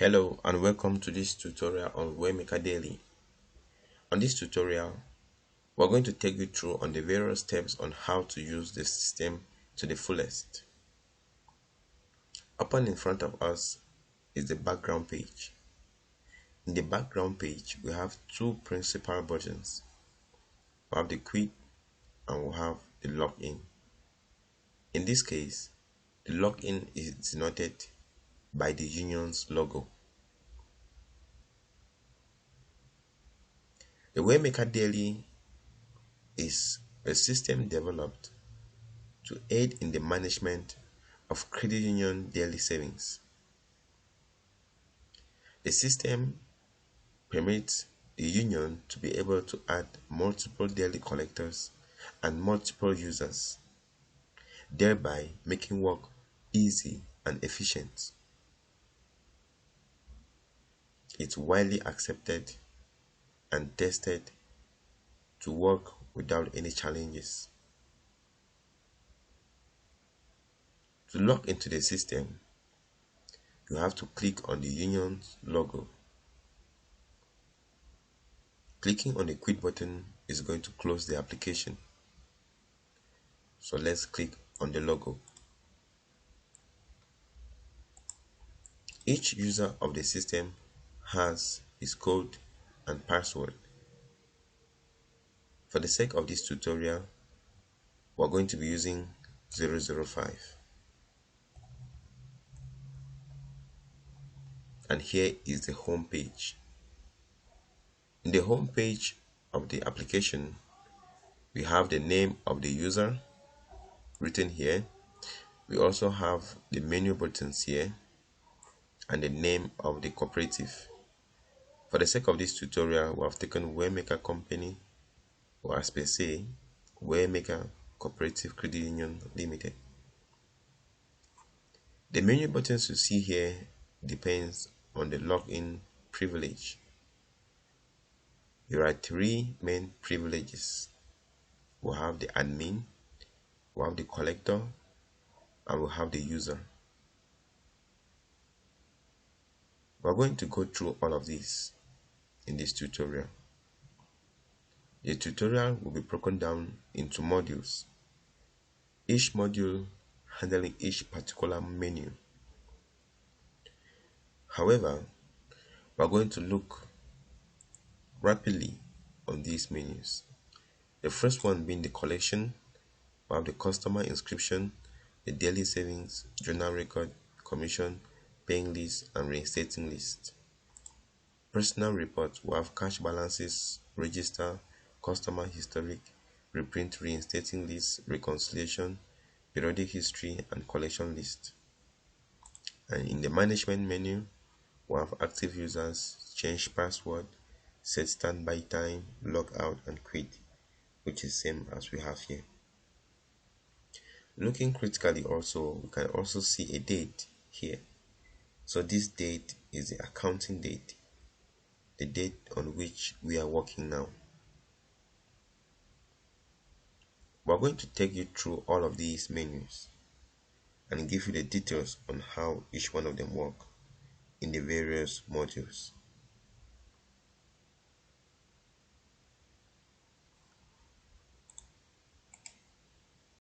Hello and welcome to this tutorial on WayMaker Daily. On this tutorial, we're going to take you through on the various steps on how to use the system to the fullest. Open in front of us is the background page. In the background page, we have two principal buttons. We have the quit and we have the login. In this case, the login is denoted by the union's logo. The WayMaker Daily is a system developed to aid in the management of credit union daily savings. The system permits the union to be able to add multiple daily collectors and multiple users, thereby making work easy and efficient. It's widely accepted and tested to work without any challenges. To log into the system, you have to click on the union's logo. Clicking on the quit button is going to close the application. So let's click on the logo. Each user of the system has his code and password. For the sake of this tutorial, we're going to be using 005. And here is the home page. In the home page of the application, we have the name of the user written here. We also have the menu buttons here and the name of the cooperative. For the sake of this tutorial, we have taken WayMaker Company, or as per se, WayMaker Cooperative Credit Union Limited. The menu buttons you see here depends on the login privilege. There are three main privileges. We have the admin, we have the collector, and we have the user. We're going to go through all of these in this tutorial. The tutorial will be broken down into modules, each module handling each particular menu. However, we're going to look rapidly on these menus. The first one being the collection. We have the customer inscription, the daily savings, journal record, commission, paying list, and reinstating list. Personal report, we have cash balances, register, customer historic, reprint, reinstating list, reconciliation, periodic history, and collection list. And in the management menu, we have active users, change password, set standby time, log out, and quit, which is same as we have here. Looking critically also, we can also see a date here. So this date is the accounting date, the date on which we are working now. We're going to take you through all of these menus and give you the details on how each one of them work in the various modules.